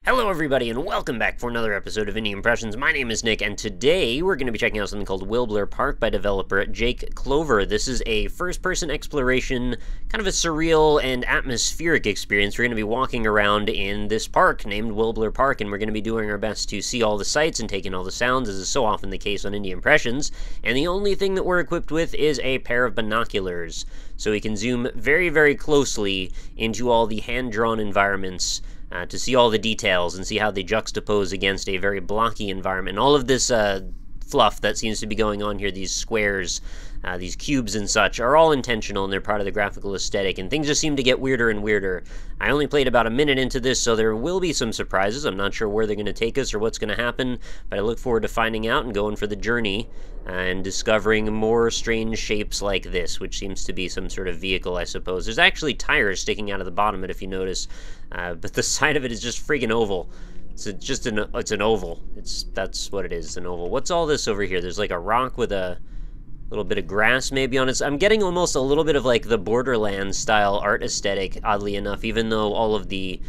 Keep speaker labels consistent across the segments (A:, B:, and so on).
A: Hello everybody and welcome back for another episode of Indie Impressions. My name is Nick and today we're going to be checking out something called Wilbler Park by developer Jake Clover. This is a first-person exploration, kind of a surreal and atmospheric experience. We're going to be walking around in this park named Wilbler Park and we're going to be doing our best to see all the sights and take in all the sounds, as is so often the case on Indie Impressions. And the only thing that we're equipped with is a pair of binoculars, so we can zoom very, very closely into all the hand-drawn environments to see all the details and see how they juxtapose against a very blocky environment. All of this fluff that seems to be going on here, these squares, these cubes and such, are all intentional and they're part of the graphical aesthetic, and things just seem to get weirder and weirder. I only played about a minute into this, so there will be some surprises. I'm not sure where they're going to take us or what's going to happen, but I look forward to finding out and going for the journey and discovering more strange shapes like this, which seems to be some sort of vehicle, I suppose. There's actually tires sticking out of the bottom of it, if you notice, but the side of it is just friggin' oval. It's an oval. That's what it is, an oval. What's all this over here? There's like a rock with a little bit of grass maybe on it. I'm getting almost a little bit of like the Borderlands style art aesthetic, oddly enough, even though all of the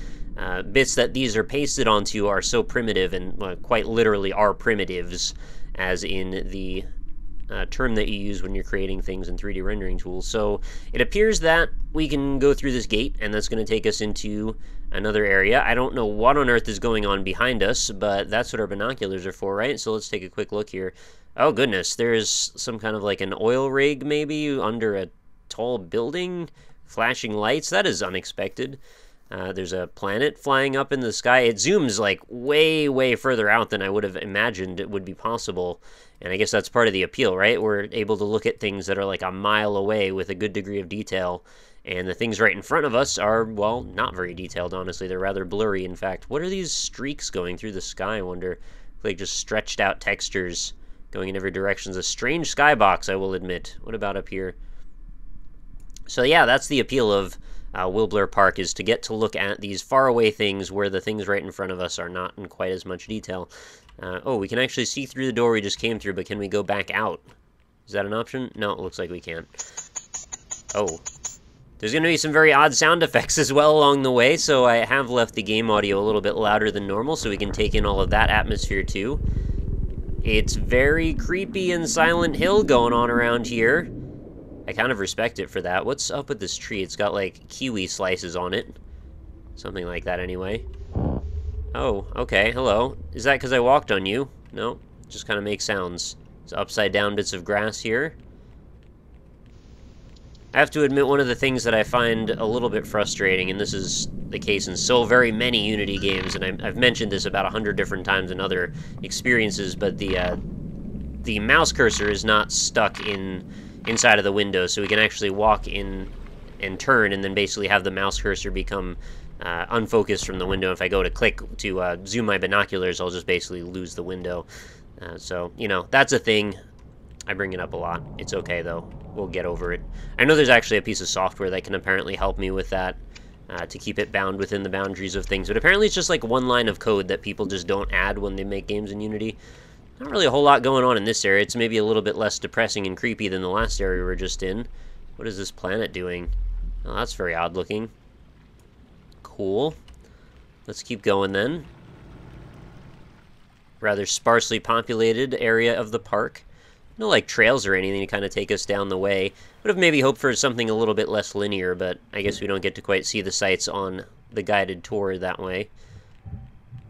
A: bits that these are pasted onto are so primitive and quite literally are primitives, as in the term that you use when you're creating things in 3D rendering tools. So it appears that we can go through this gate, and that's going to take us into another area. I don't know what on earth is going on behind us, but that's what our binoculars are for, right? So let's take a quick look here. Oh goodness, there's some kind of like an oil rig maybe under a tall building, flashing lights. That is unexpected. There's a planet flying up in the sky. It zooms like way, way further out than I would have imagined it would be possible. And I guess that's part of the appeal, right? We're able to look at things that are like a mile away with a good degree of detail. And the things right in front of us are, well, not very detailed, honestly. They're rather blurry, in fact. What are these streaks going through the sky, I wonder? Like just stretched out textures going in every direction. It's a strange skybox, I will admit. What about up here? So yeah, that's the appeal of Wilbler Park, is to get to look at these faraway things where the things right in front of us are not in quite as much detail. Oh, we can actually see through the door we just came through, but can we go back out? Is that an option? No, it looks like we can't. Oh. There's going to be some very odd sound effects as well along the way, so I have left the game audio a little bit louder than normal so we can take in all of that atmosphere too. It's very creepy and Silent Hill going on around here. I kind of respect it for that. What's up with this tree? It's got like kiwi slices on it. Something like that anyway. Oh, okay, hello. Is that because I walked on you? No, it just kind of makes sounds. It's upside down bits of grass here. I have to admit, one of the things that I find a little bit frustrating, and this is the case in so very many Unity games, and I've mentioned this about 100 different times in other experiences, but the mouse cursor is not stuck inside of the window, so we can actually walk in and turn, and then basically have the mouse cursor become unfocused from the window. If I go to click to zoom my binoculars, I'll just basically lose the window. So, you know, that's a thing. I bring it up a lot. It's okay, though. We'll get over it. I know there's actually a piece of software that can apparently help me with that, to keep it bound within the boundaries of things, but apparently it's just like one line of code that people just don't add when they make games in Unity. Not really a whole lot going on in this area. It's maybe a little bit less depressing and creepy than the last area we were just in. What is this planet doing? Oh, that's very odd looking. Cool. Let's keep going then. Rather sparsely populated area of the park. No like trails or anything to kind of take us down the way. Would have maybe hoped for something a little bit less linear, but I guess we don't get to quite see the sights on the guided tour that way.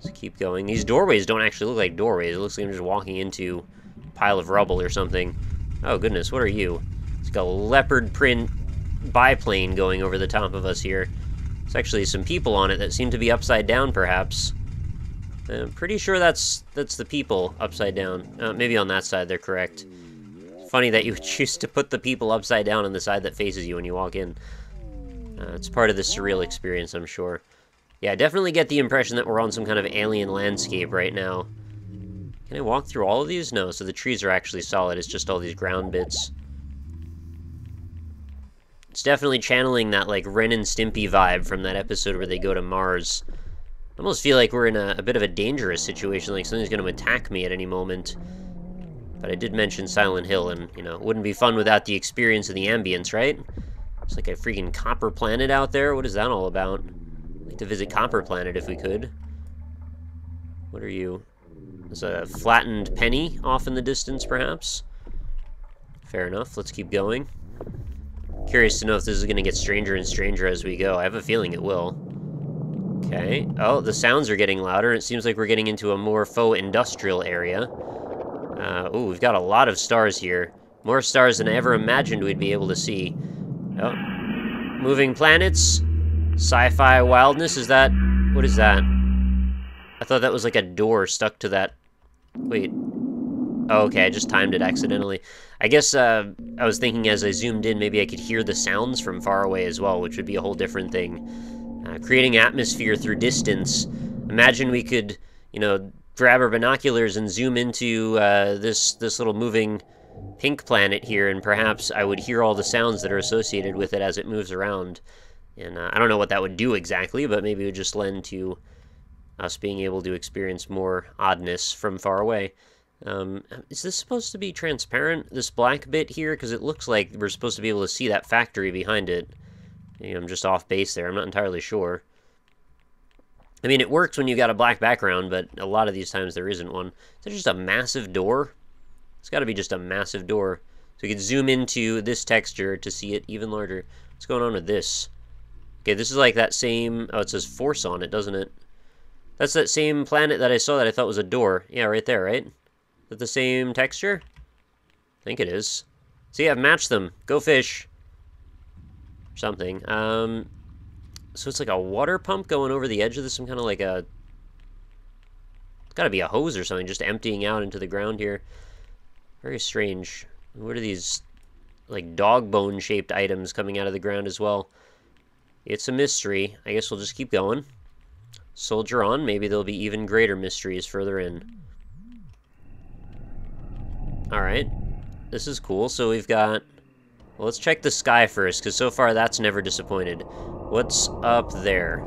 A: Let's keep going. These doorways don't actually look like doorways. It looks like I'm just walking into a pile of rubble or something. Oh goodness, what are you? It's got a leopard print biplane going over the top of us here. There's actually some people on it that seem to be upside down, perhaps. I'm pretty sure that's the people upside down. Maybe on that side they're correct. Funny that you would choose to put the people upside down on the side that faces you when you walk in. It's part of the surreal experience, I'm sure. Yeah, I definitely get the impression that we're on some kind of alien landscape right now. Can I walk through all of these? No, so the trees are actually solid. It's just all these ground bits. It's definitely channeling that, like, Ren and Stimpy vibe from that episode where they go to Mars. I almost feel like we're in a bit of a dangerous situation, like something's going to attack me at any moment. But I did mention Silent Hill, and, you know, it wouldn't be fun without the experience and the ambience, right? It's like a freaking copper planet out there. What is that all about? I'd like to visit Copper Planet if we could. What are you? There's a flattened penny off in the distance, perhaps? Fair enough. Let's keep going. Curious to know if this is going to get stranger and stranger as we go. I have a feeling it will. Okay. Oh, the sounds are getting louder. It seems like we're getting into a more faux industrial area. Ooh, we've got a lot of stars here. More stars than I ever imagined we'd be able to see. Oh. Moving planets. Sci-fi wildness. Is that... What is that? I thought that was like a door stuck to that... Wait. Oh, okay, I just timed it accidentally. I guess I was thinking as I zoomed in, maybe I could hear the sounds from far away as well, which would be a whole different thing. Creating atmosphere through distance. Imagine we could, you know, grab our binoculars and zoom into this little moving pink planet here, and perhaps I would hear all the sounds that are associated with it as it moves around. And I don't know what that would do exactly, but maybe it would just lend to us being able to experience more oddness from far away. Is this supposed to be transparent, this black bit here? Because it looks like we're supposed to be able to see that factory behind it. Maybe I'm just off base there. I'm not entirely sure. I mean, it works when you got a black background, but a lot of these times there isn't one. Is that just a massive door? It's got to be just a massive door. So we can zoom into this texture to see it even larger. What's going on with this? Okay, this is like that same... Oh, it says force on it, doesn't it? That's that same planet that I saw that I thought was a door. Yeah, right there, right? Is that the same texture? I think it is. See, I've matched them. Go fish. Something. So it's like a water pump going over the edge of this. Some kind of like a... It's got to be a hose or something, just emptying out into the ground here. Very strange. What are these, like, dog bone-shaped items coming out of the ground as well? It's a mystery. I guess we'll just keep going. Soldier on. Maybe there'll be even greater mysteries further in. Alright. This is cool. So we've got... Well, let's check the sky first, because so far that's never disappointed. What's up there?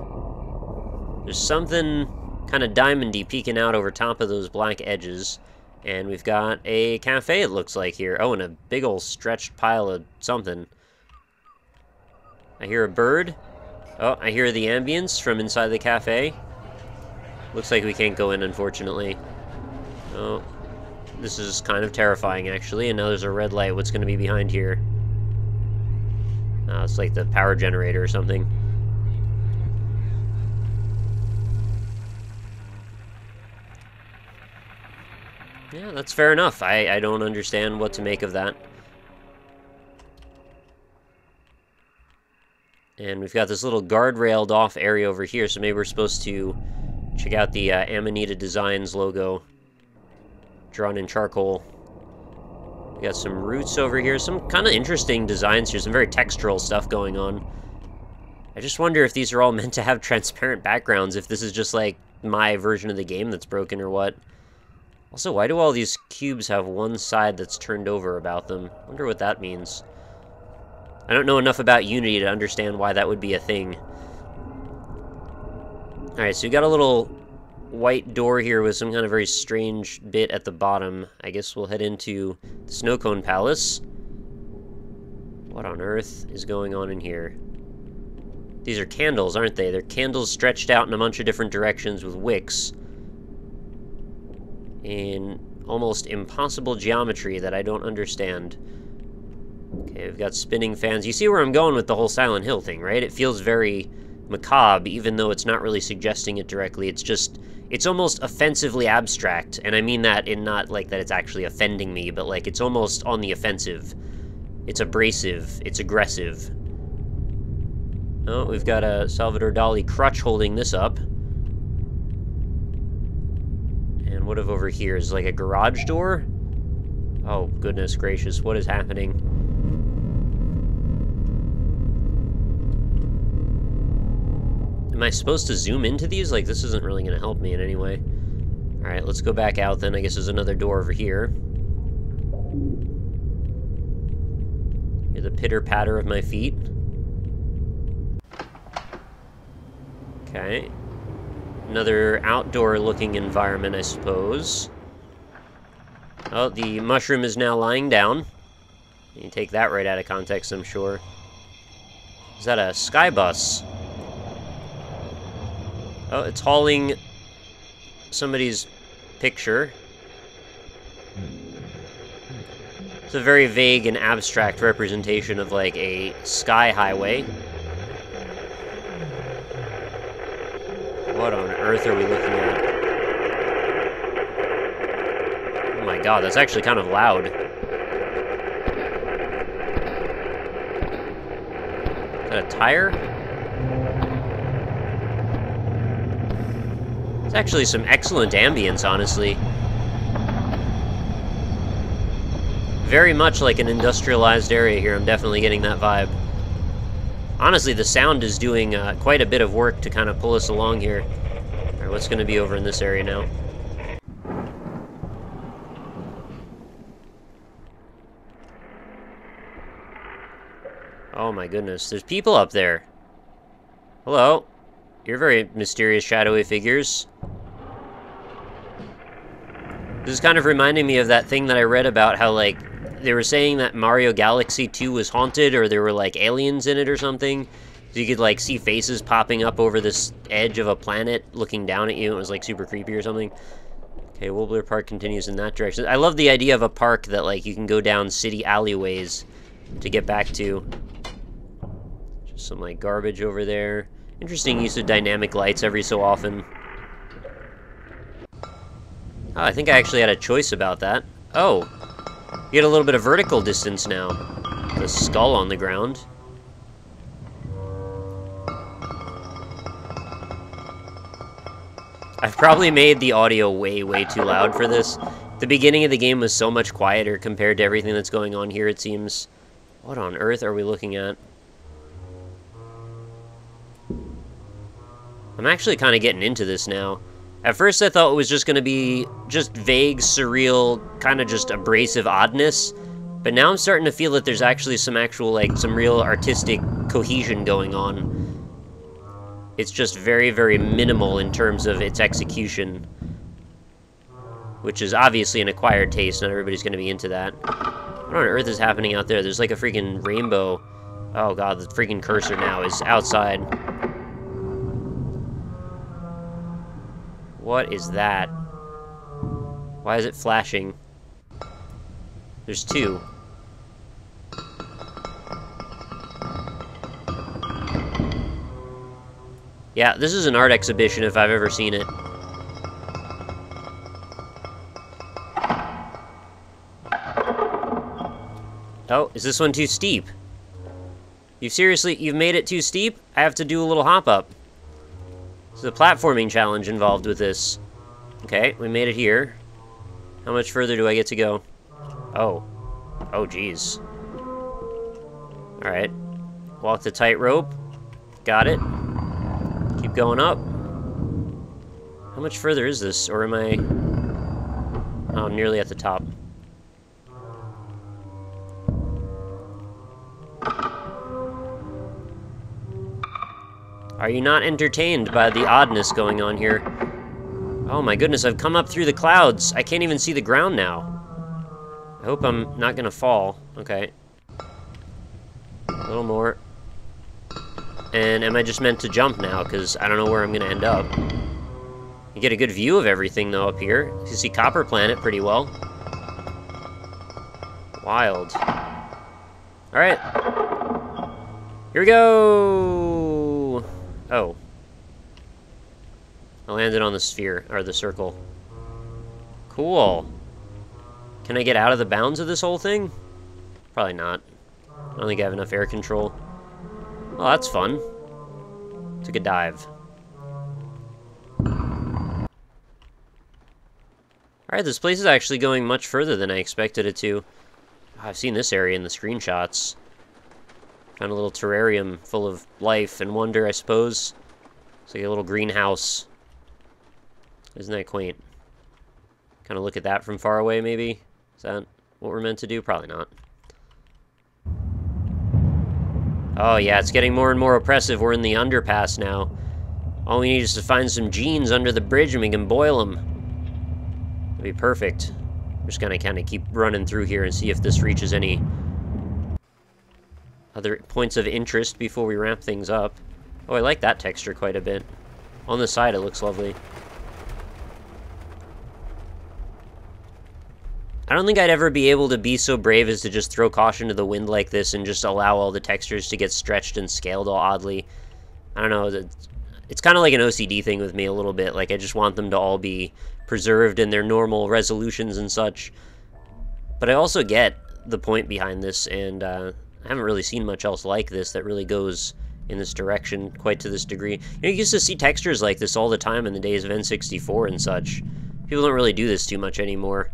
A: There's something kind of diamondy peeking out over top of those black edges. And we've got a cafe, it looks like, here. Oh, and a big old stretched pile of something. I hear a bird. Oh, I hear the ambience from inside the cafe. Looks like we can't go in, unfortunately. Oh, this is kind of terrifying, actually. And now there's a red light. What's going to be behind here? It's like the power generator or something. Yeah, that's fair enough. I don't understand what to make of that. And we've got this little guardrailed off area over here, so maybe we're supposed to check out the Amanita Designs logo drawn in charcoal. We got some roots over here, some kind of interesting designs here, some very textural stuff going on. I just wonder if these are all meant to have transparent backgrounds, if this is just like my version of the game that's broken or what. Also, why do all these cubes have one side that's turned over about them? I wonder what that means. I don't know enough about Unity to understand why that would be a thing. Alright, so we got a little white door here with some kind of very strange bit at the bottom. I guess we'll head into the Snow Cone Palace. What on earth is going on in here? These are candles, aren't they? They're candles stretched out in a bunch of different directions with wicks. In almost impossible geometry that I don't understand. Okay, we've got spinning fans. You see where I'm going with the whole Silent Hill thing, right? It feels very macabre, even though it's not really suggesting it directly. It's just, it's almost offensively abstract. And I mean that in not like that it's actually offending me, but like it's almost on the offensive. It's abrasive. It's aggressive. Oh, we've got a Salvador Dali crutch holding this up. And what if over here is like a garage door? Oh, goodness gracious, what is happening? Am I supposed to zoom into these? Like, this isn't really going to help me in any way. Alright, let's go back out then. I guess there's another door over here. Hear the pitter-patter of my feet. Okay. Another outdoor-looking environment, I suppose. Oh, the mushroom is now lying down. You take that right out of context, I'm sure. Is that a sky bus? Oh, it's hauling somebody's picture. It's a very vague and abstract representation of, like, a sky highway. What on earth are we looking at? Oh my god, that's actually kind of loud. Is that a tire? It's actually some excellent ambience, honestly. Very much like an industrialized area here. I'm definitely getting that vibe. Honestly, the sound is doing quite a bit of work to kind of pull us along here. Alright, what's going to be over in this area now? Oh my goodness, there's people up there. Hello. You're very mysterious, shadowy figures. This is kind of reminding me of that thing that I read about how, like, they were saying that Mario Galaxy 2 was haunted, or there were, like, aliens in it or something. So you could, like, see faces popping up over this edge of a planet looking down at you. It was, like, super creepy or something. Okay, Wilbler Park continues in that direction. I love the idea of a park that, like, you can go down city alleyways to get back to. Just some, like, garbage over there. Interesting use of dynamic lights every so often. Oh, I think I actually had a choice about that. Oh. You get a little bit of vertical distance now. The skull on the ground. I've probably made the audio way, way too loud for this. The beginning of the game was so much quieter compared to everything that's going on here, it seems. What on earth are we looking at? I'm actually kind of getting into this now. At first I thought it was just going to be just vague, surreal, kind of just abrasive oddness. But now I'm starting to feel that there's actually some actual, like, some real artistic cohesion going on. It's just very, very minimal in terms of its execution. Which is obviously an acquired taste, not everybody's going to be into that. What on earth is happening out there? There's like a freaking rainbow. Oh god, the freaking cursor now is outside. What is that? Why is it flashing? There's two. Yeah, this is an art exhibition if I've ever seen it. Oh, is this one too steep? You've made it too steep? I have to do a little hop up. There's a platforming challenge involved with this. Okay, we made it here. How much further do I get to go? Oh. Oh, geez. Alright. Walk the tightrope. Got it. Keep going up. How much further is this? Or am I... Oh, nearly at the top. Are you not entertained by the oddness going on here? Oh my goodness, I've come up through the clouds. I can't even see the ground now. I hope I'm not gonna fall. Okay. A little more. And am I just meant to jump now? Because I don't know where I'm gonna end up. You get a good view of everything, though, up here. You can see Copper Planet pretty well. Wild. Alright. Here we go! Oh. I landed on the sphere, or the circle. Cool. Can I get out of the bounds of this whole thing? Probably not. I don't think I have enough air control. Oh, that's fun. Took a dive. Alright, this place is actually going much further than I expected it to. I've seen this area in the screenshots. Found a little terrarium full of life and wonder, I suppose. It's like a little greenhouse. Isn't that quaint? Kind of look at that from far away, maybe? Is that what we're meant to do? Probably not. Oh yeah, it's getting more and more oppressive. We're in the underpass now. All we need is to find some jeans under the bridge and we can boil them. That'd be perfect. I'm just gonna kind of keep running through here and see if this reaches any other points of interest before we ramp things up. Oh, I like that texture quite a bit. On the side, it looks lovely. I don't think I'd ever be able to be so brave as to just throw caution to the wind like this and just allow all the textures to get stretched and scaled all oddly. I don't know, it's kind of like an OCD thing with me a little bit. Like, I just want them to all be preserved in their normal resolutions and such. But I also get the point behind this, and I haven't really seen much else like this that really goes in this direction quite to this degree. You know, you used to see textures like this all the time in the days of N64 and such. People don't really do this too much anymore.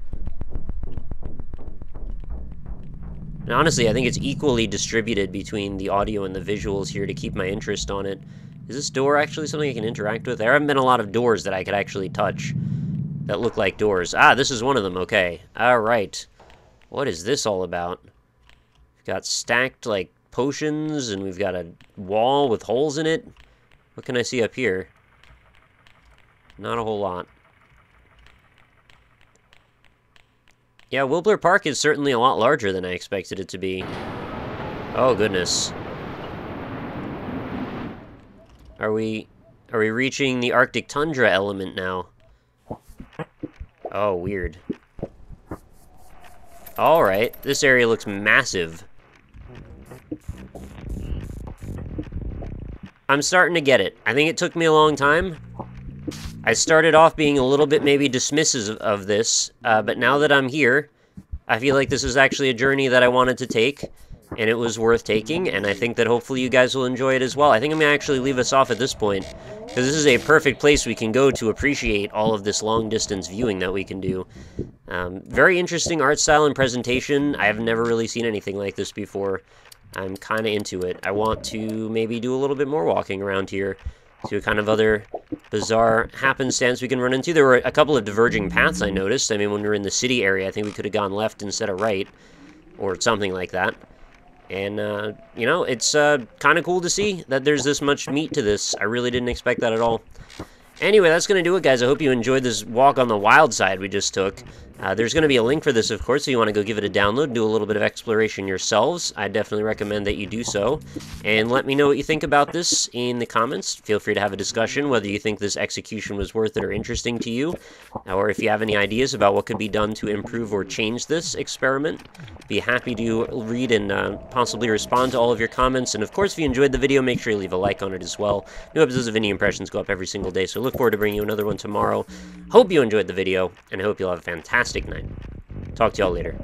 A: And honestly, I think it's equally distributed between the audio and the visuals here to keep my interest on it. Is this door actually something I can interact with? There haven't been a lot of doors that I could actually touch that look like doors. Ah, this is one of them, okay. Alright. What is this all about? We've got stacked, like, potions, and we've got a wall with holes in it. What can I see up here? Not a whole lot. Yeah, Wilbler Park is certainly a lot larger than I expected it to be. Oh, goodness. Are we reaching the Arctic tundra element now? Oh, weird. Alright, this area looks massive. I'm starting to get it. I think it took me a long time. I started off being a little bit maybe dismissive of this, but now that I'm here, I feel like this is actually a journey that I wanted to take, and it was worth taking, and I think that hopefully you guys will enjoy it as well. I think I'm going to actually leave us off at this point, because this is a perfect place we can go to appreciate all of this long-distance viewing that we can do. Very interesting art style and presentation. I have never really seen anything like this before. I'm kind of into it. I want to maybe do a little bit more walking around here, see what kind of other bizarre happenstance we can run into. There were a couple of diverging paths I noticed. I mean, when we were in the city area, I think we could have gone left instead of right, or something like that. And, you know, it's kind of cool to see that there's this much meat to this. I really didn't expect that at all. Anyway, that's going to do it, guys. I hope you enjoyed this walk on the wild side we just took. There's going to be a link for this, of course, so you want to go give it a download, do a little bit of exploration yourselves. I definitely recommend that you do so. And let me know what you think about this in the comments. Feel free to have a discussion, whether you think this execution was worth it or interesting to you, or if you have any ideas about what could be done to improve or change this experiment. Be happy to read and possibly respond to all of your comments. And of course, if you enjoyed the video, make sure you leave a like on it as well. New episodes of Indie Impressions go up every single day, so look forward to bringing you another one tomorrow. Hope you enjoyed the video, and I hope you'll have a fantastic night. Talk to y'all later.